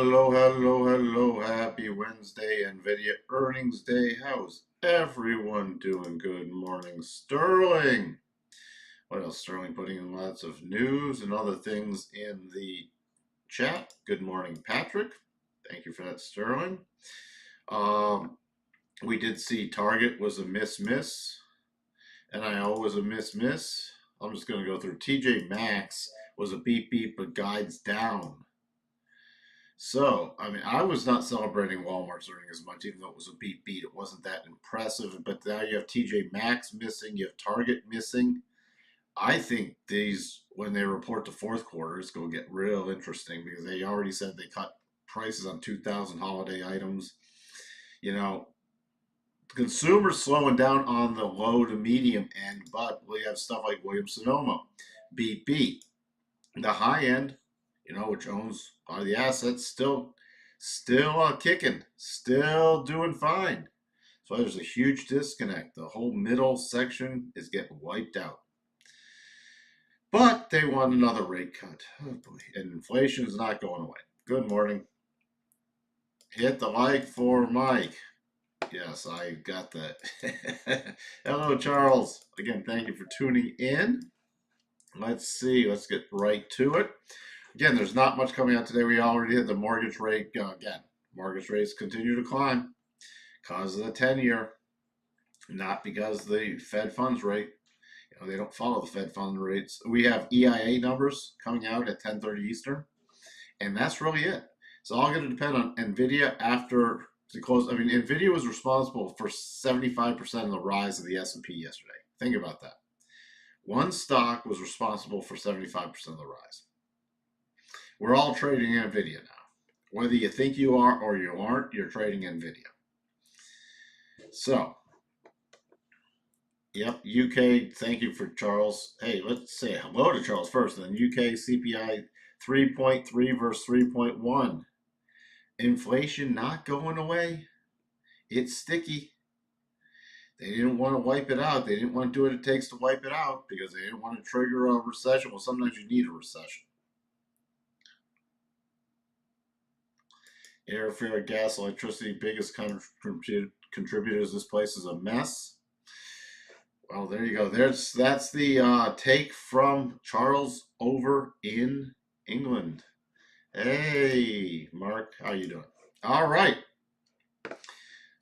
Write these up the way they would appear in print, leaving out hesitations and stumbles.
Hello. Happy Wednesday, NVIDIA earnings day. How's everyone doing? Good morning, Sterling. What else? Sterling putting in lots of news and other things in the chat. Good morning, Patrick. Thank you for that, Sterling. We did see Target was a miss, and I was a miss. I'm just going to go through. TJ Maxx was a beat, but guides down. So, I mean, I was not celebrating Walmart's earning as much, even though it was a beat. It wasn't that impressive. But now you have TJ Maxx missing, you have Target missing. I think these, when they report the fourth quarter, it's going to get real interesting because they already said they cut prices on 2,000 holiday items. You know, the consumer's slowing down on the low to medium end, but we have stuff like Williams-Sonoma, beat. The high end, which owns a lot of the assets, still kicking, still doing fine. So there's a huge disconnect. The whole middle section is getting wiped out. But they want another rate cut. Oh boy. And inflation is not going away. Good morning. Hit the like for Mike. Yes, I got that. Hello, Charles. Again, thank you for tuning in. Let's see. Let's get right to it. Again, there's not much coming out today. We already hit the mortgage rate. Again, mortgage rates continue to climb because of the 10-year, not because the Fed funds rate. They don't follow the Fed funds rates. We have EIA numbers coming out at 10:30 Eastern, and that's really it. It's all going to depend on NVIDIA after the close. I mean, NVIDIA was responsible for 75% of the rise of the S&P yesterday. Think about that. One stock was responsible for 75% of the rise. We're all trading NVIDIA now. Whether you think you are or you aren't, you're trading NVIDIA. So, yep, UK, thank you for Charles. Hey, let's say hello to Charles first. Then UK CPI 3.3 versus 3.1. Inflation not going away. It's sticky. They didn't want to wipe it out. They didn't want to do what it takes to wipe it out because they didn't want to trigger a recession. Well, sometimes you need a recession. Airfare, gas, electricity, biggest contributors. This place is a mess. Well, there you go. That's the take from Charles over in England. Hey, Mark, how you doing? All right.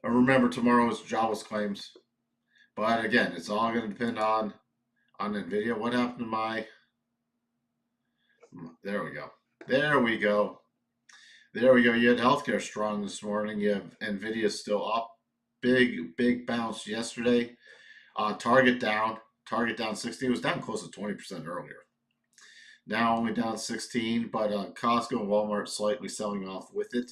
Remember, tomorrow is jobless claims. But again, it's all going to depend on NVIDIA. What happened to my... There we go. You had healthcare strong this morning. You have NVIDIA still up. Big bounce yesterday. Target down 16. It was down close to 20% earlier. Now only down 16, but Costco and Walmart slightly selling off with it.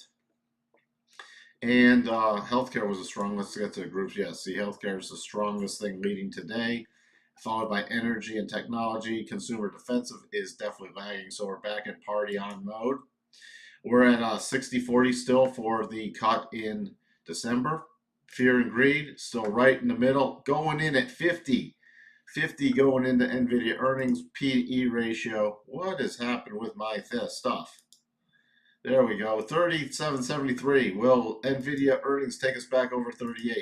And healthcare was a strong. Let's get to the groups. Yes, see, healthcare is the strongest thing leading today, followed by energy and technology. Consumer defensive is definitely lagging, so we're back at party on mode. We're at 60-40 still for the cut in December. Fear and greed still right in the middle, going in at 50. 50 going into NVIDIA earnings, P/E ratio. What has happened with my stuff? There we go, 37.73. Will NVIDIA earnings take us back over 38?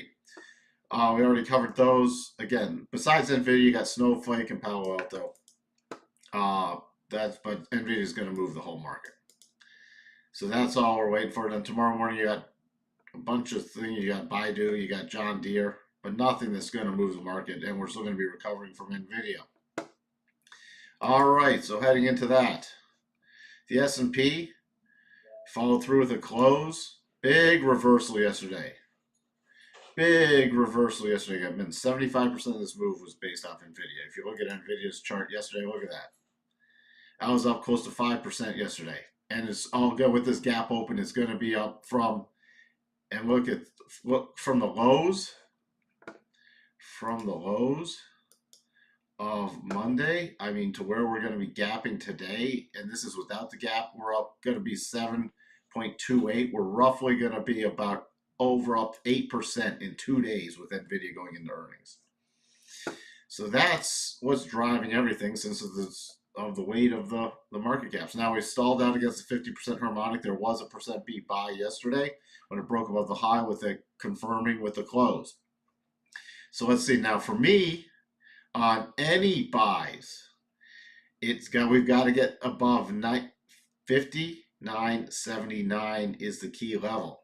We already covered those. Again, besides NVIDIA, you got Snowflake and Palo Alto. But NVIDIA is going to move the whole market. So that's all we're waiting for. Then tomorrow morning, you got a bunch of things. You got Baidu, you got John Deere, but nothing that's going to move the market, and we're still going to be recovering from NVIDIA. All right, so heading into that, the S&P followed through with a close. Big reversal yesterday. I mean, 75% of this move was based off NVIDIA. If you look at NVIDIA's chart yesterday, look at that. I was up close to 5% yesterday. And it's all good with this gap open. It's going to be up from, and look from the lows of Monday, I mean, to where we're going to be gapping today, and this is without the gap, we're up going to be 7.28. We're roughly going to be about up 8% in 2 days with NVIDIA going into earnings. So that's what's driving everything, since it's the weight of the market caps. Now we stalled out against the 50% harmonic. There was a percent beat buy yesterday when it broke above the high with it confirming with the close. So let's see. Now for me, on any buys, we've got to get above 59.79 is the key level.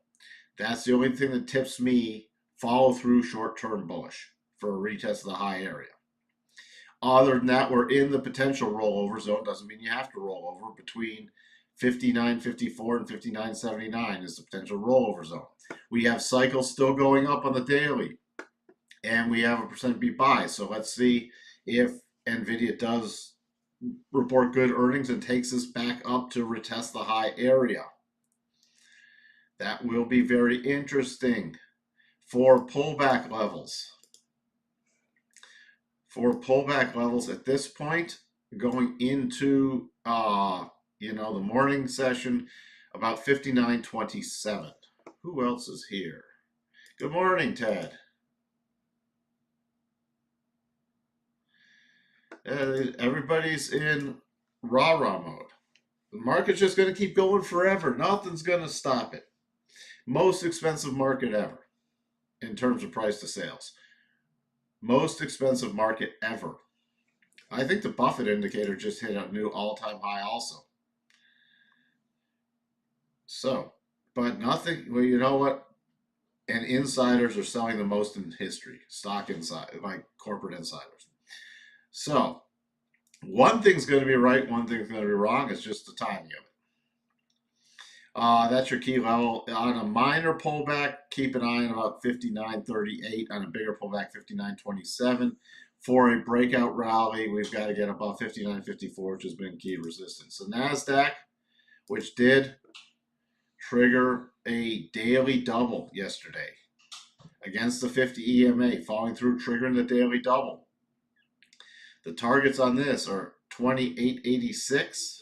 That's the only thing that tips me follow through short-term bullish for a retest of the high area. Other than that, we're in the potential rollover zone. Doesn't mean you have to roll over. Between 59.54 and 59.79 is the potential rollover zone. We have cycles still going up on the daily, and we have a percent beat buy. So let's see if NVIDIA does report good earnings and takes us back up to retest the high area. That will be very interesting. For pullback levels. For pullback levels at this point, going into the morning session, about 59.27. Who else is here? Good morning, Ted. Everybody's in rah-rah mode. The market's just going to keep going forever. Nothing's going to stop it. Most expensive market ever in terms of price to sales. Most expensive market ever. I think the Buffett indicator just hit a new all-time high also. So, but nothing, well, you know what? And insiders are selling the most in history. Stock inside, like corporate insiders. So, one thing's going to be right, one thing's going to be wrong. It's just the timing of it. That's your key level. On a minor pullback, keep an eye on about 59.38. On a bigger pullback, 59.27. For a breakout rally, we've got to get above 59.54, which has been key resistance. So NASDAQ, which did trigger a daily double yesterday against the 50 EMA, falling through, triggering the daily double. The targets on this are 28.86.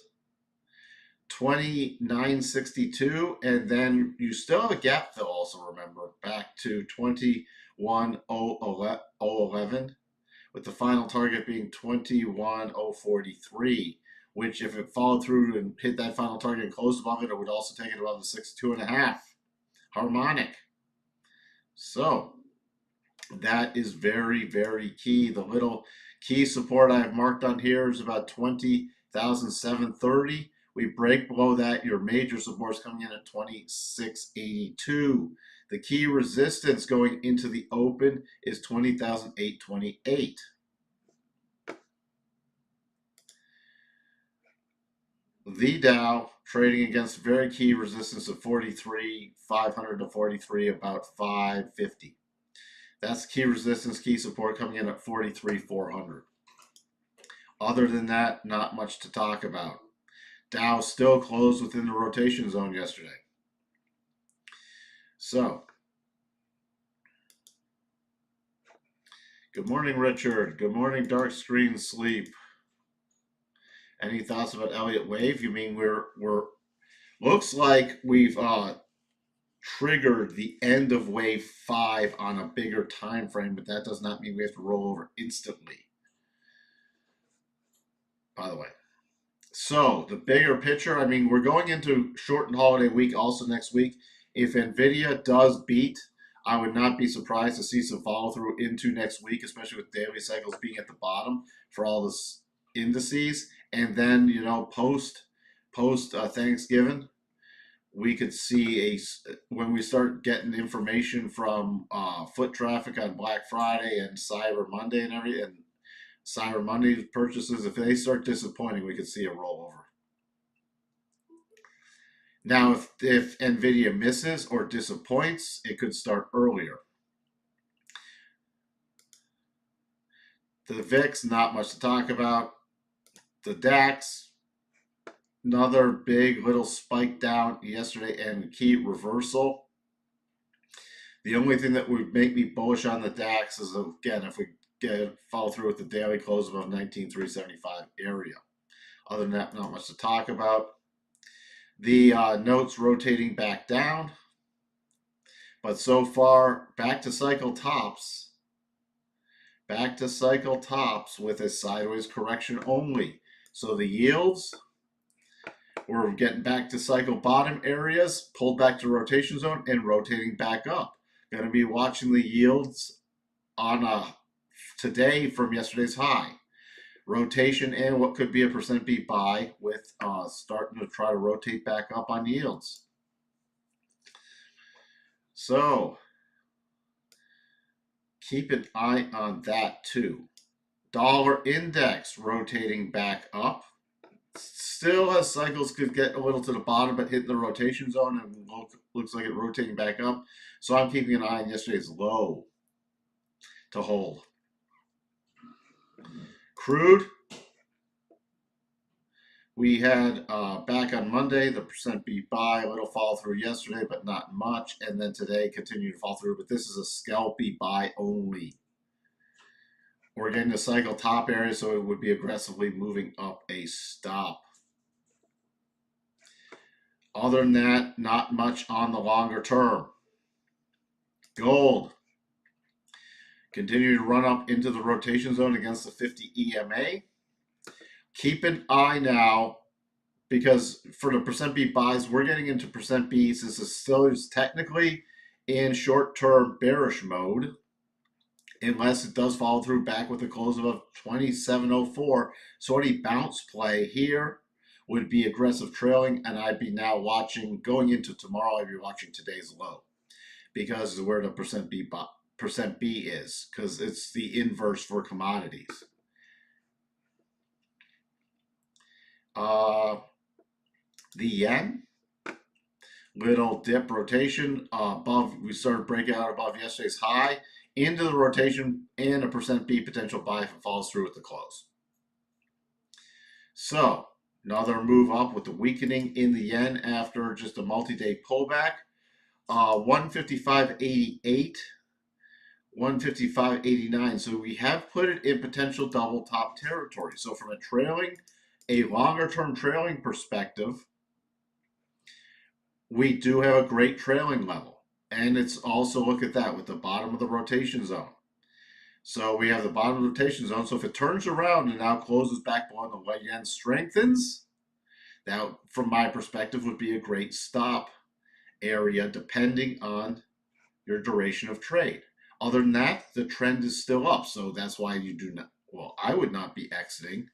29.62, and then you still have a gap fill also, remember, back to 21.011, with the final target being 21.043, which if it followed through and hit that final target and closed above it, it would also take it above the 62.5 harmonic. So that is very, very key. The little key support I have marked on here is about 20,730. We break below that, your major support's coming in at 26.82. The key resistance going into the open is 20,828. The Dow trading against very key resistance of 43,500 to 43, about 550. That's key resistance, key support coming in at 43,400. Other than that, not much to talk about. Dow still closed within the rotation zone yesterday. So, good morning, Richard. Good morning, Dark Screen Sleep. Any thoughts about Elliott Wave? You mean we're looks like we've triggered the end of wave 5 on a bigger time frame, but that does not mean we have to roll over instantly. By the way. So the bigger picture, I mean, we're going into shortened holiday week also next week. If NVIDIA does beat, I would not be surprised to see some follow through into next week, especially with daily cycles being at the bottom for all this indices. And then, you know, post Thanksgiving, we could see when we start getting information from foot traffic on Black Friday and Cyber Monday and everything. Cyber Monday purchases, if they start disappointing, we could see a rollover. Now, if NVIDIA misses or disappoints, it could start earlier. The VIX, not much to talk about. The DAX, another big little spike down yesterday and key reversal. The only thing that would make me bullish on the DAX is, again, if we follow through with the daily close above 19,375 area. Other than that, not much to talk about. The notes rotating back down, but so far back to cycle tops with a sideways correction only. So the yields, we're getting back to cycle bottom areas, pulled back to rotation zone, and rotating back up. Going to be watching the yields on today from yesterday's high. Rotation and what could be a percent beat buy with starting to try to rotate back up on yields. So keep an eye on that too. Dollar index rotating back up. Still has cycles, could get a little to the bottom, but hitting the rotation zone and looks like it rotating back up. So I'm keeping an eye on yesterday's low to hold. Crude, we had back on Monday the percent beat buy, a little fall through yesterday, but not much, and then today continued to fall through. But this is a scalpy buy only. We're getting the cycle top area, so it would be aggressively moving up a stop. Other than that, not much on the longer term. Gold continue to run up into the rotation zone against the 50 EMA. Keep an eye now, because for the percent beat buys, we're getting into percent beats. This is still technically in short-term bearish mode, unless it does follow through back with a close of 2704. So any bounce play here would be aggressive trailing, and I'd be now watching, going into tomorrow, I'd be watching today's low, because of where the percent B is, because it's the inverse for commodities. The yen, little dip rotation above. We started breaking out above yesterday's high into the rotation, and a percent B potential buy if it follows through with the close. So another move up with the weakening in the yen after just a multi-day pullback. 155.88, 155.89. So we have put it in potential double top territory. So from a longer term trailing perspective, we do have a great trailing level. And it's also, look at that, with the bottom of the rotation zone. So we have the bottom of the rotation zone. So if it turns around and now closes back below the yen strengthens, that from my perspective would be a great stop area depending on your duration of trade. Other than that, the trend is still up. So that's why you do not, well, I would not be exiting,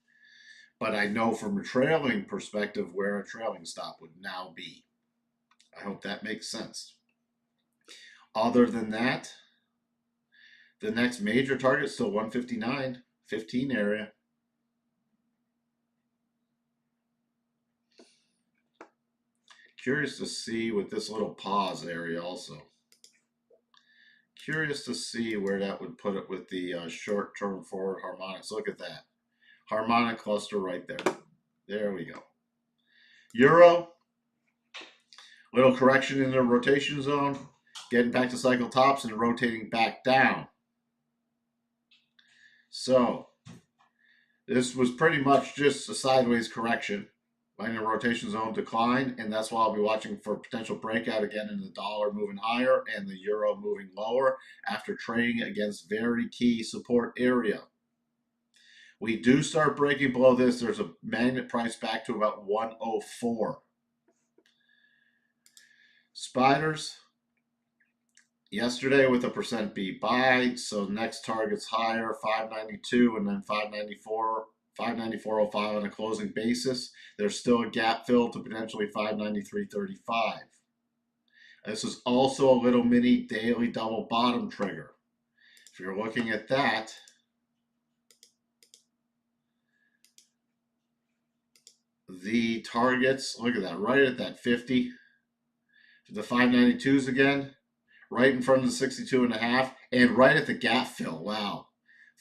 but I know from a trailing perspective where a trailing stop would now be. I hope that makes sense. Other than that, the next major target is still 159.15 area. Curious to see with this little pause area also. Curious to see where that would put it with the short-term forward harmonics. Look at that. Harmonic cluster right there. There we go. Euro, little correction in the rotation zone, getting back to cycle tops and rotating back down. So this was pretty much just a sideways correction, letting the rotation zone decline, and that's why I'll be watching for potential breakout again in the dollar moving higher and the euro moving lower after trading against very key support area. We do start breaking below this. There's a magnet price back to about 104. Spiders, yesterday with a percent beat buy, so next target's higher, 592 and then 594, 594.05 on a closing basis. There's still a gap fill to potentially 593.35. This is also a little mini daily double bottom trigger. If you're looking at that, the targets, look at that, right at that 50. The 592s again, right in front of the 62.5, and right at the gap fill. Wow.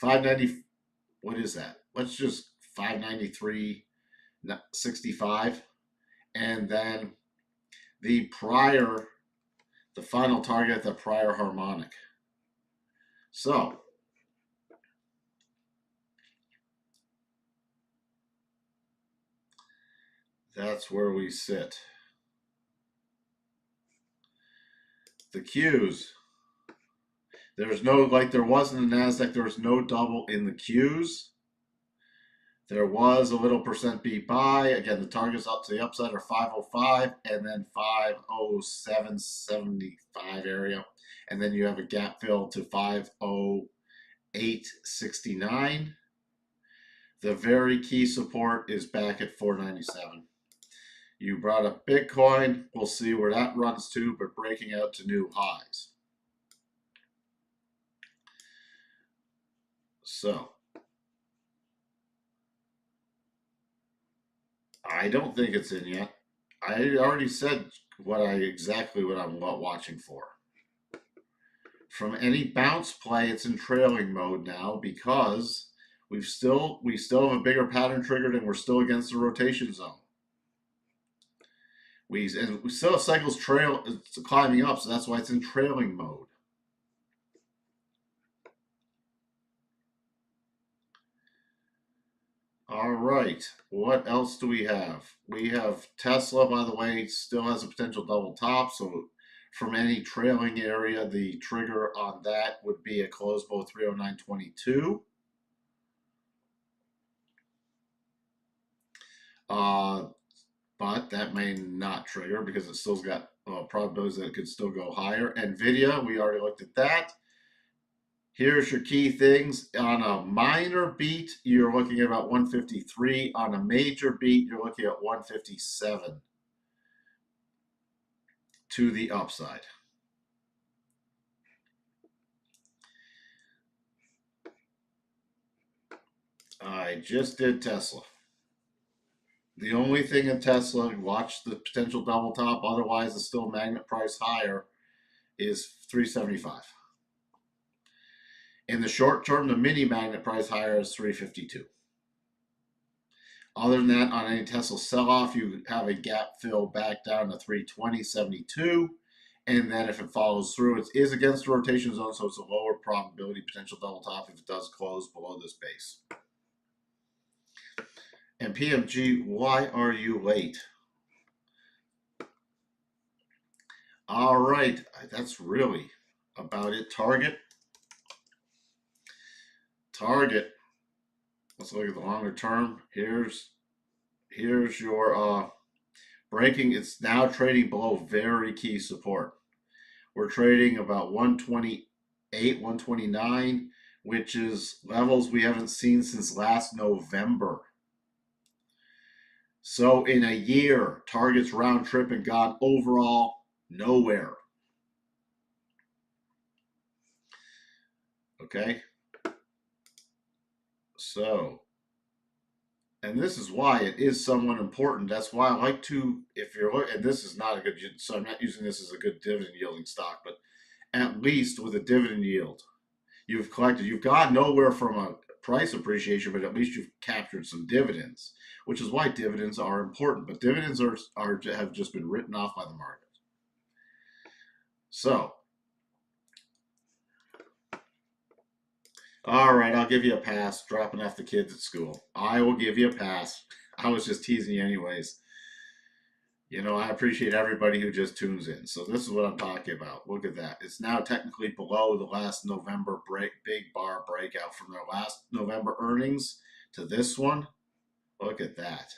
590, what is that? Let's just 593.65. And then the final target, the prior harmonic. So, that's where we sit. The Qs. There's no, like there was in the NASDAQ, there was no double in the Qs. There was a little percent beat buy. Again, the targets up to the upside are 505 and then 507.75 area. And then you have a gap fill to 508.69. The very key support is back at 497. You brought up Bitcoin. We'll see where that runs to, but breaking out to new highs. So I don't think it's in yet. I already said exactly what I'm watching for. From any bounce play, it's in trailing mode now because we still have a bigger pattern triggered and we're still against the rotation zone. We still have cycles climbing up, so that's why it's in trailing mode. All right, what else do we have? We have Tesla, by the way, still has a potential double top. So from any trailing area, the trigger on that would be a close below 309.22. But that may not trigger because it still's got probabilities that it could still go higher. NVIDIA, we already looked at that. Here's your key things. On a minor beat, you're looking at about 153. On a major beat, you're looking at 157 to the upside. I just did Tesla. The only thing in Tesla, watch the potential double top, otherwise it's still magnet price higher, is 375. In the short term, the mini magnet price higher is 352. Other than that, on any Tesla sell-off, you have a gap fill back down to 320.72. And then if it follows through, it is against the rotation zone, so it's a lower probability potential double top if it does close below this base. And PMG, why are you late? All right, that's really about it. Target. Let's look at the longer term. Here's your breaking. It's now trading below very key support. We're trading about 128, 129, which is levels we haven't seen since last November. So in a year, targets round trip and gone overall nowhere. Okay. So, and this is why it is somewhat important. That's why I like to, if you're, and this is not a good, so I'm not using this as a good dividend yielding stock, but at least with a dividend yield, you've gone nowhere from a price appreciation, but at least you've captured some dividends, which is why dividends are important. But dividends have just been written off by the market. So, all right, I'll give you a pass. Dropping off the kids at school. I will give you a pass. I was just teasing you anyways. You know, I appreciate everybody who just tunes in. So this is what I'm talking about. Look at that. It's now technically below the last November big bar breakout from their last November earnings to this one. Look at that.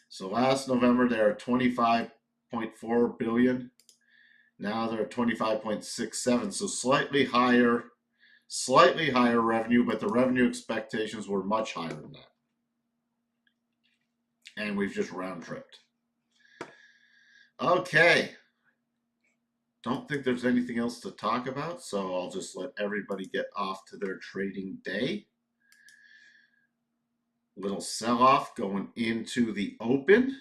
So last November they are 25.4 billion. Now they're 25.67. So slightly higher revenue, but the revenue expectations were much higher than that. And we've just round tripped. Okay. Don't think there's anything else to talk about, so I'll just let everybody get off to their trading day. Little sell-off going into the open.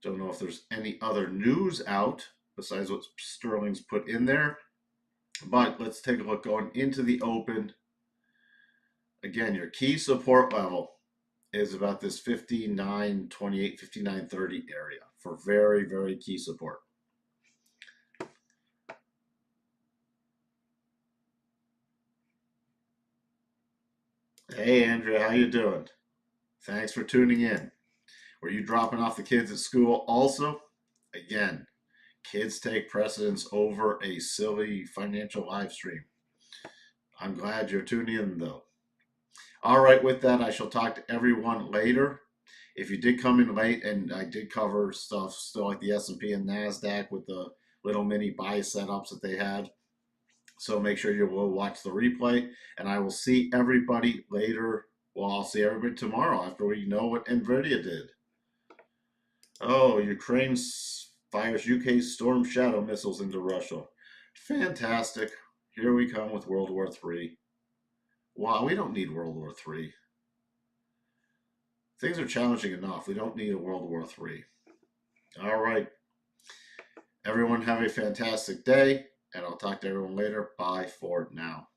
Don't know if there's any other news out besides what Sterling's put in there. But let's take a look going into the open. Again, your key support level is about this 59.28, 59.30 area for very, very key support. Hey, Andrea, how you doing? Thanks for tuning in. Were you dropping off the kids at school also? Again, kids take precedence over a silly financial live stream. I'm glad you're tuning in, though. All right, with that, I shall talk to everyone later. If you did come in late, and I did cover stuff still like the S&P and NASDAQ with the little mini buy setups that they had. So make sure you will watch the replay, and I will see everybody later. Well, I'll see everybody tomorrow after we know what NVIDIA did. Oh, Ukraine fires UK Storm Shadow missiles into Russia. Fantastic. Here we come with World War III. Wow, we don't need World War III. Things are challenging enough. We don't need a World War III. All right. Everyone have a fantastic day, and I'll talk to everyone later. Bye for now.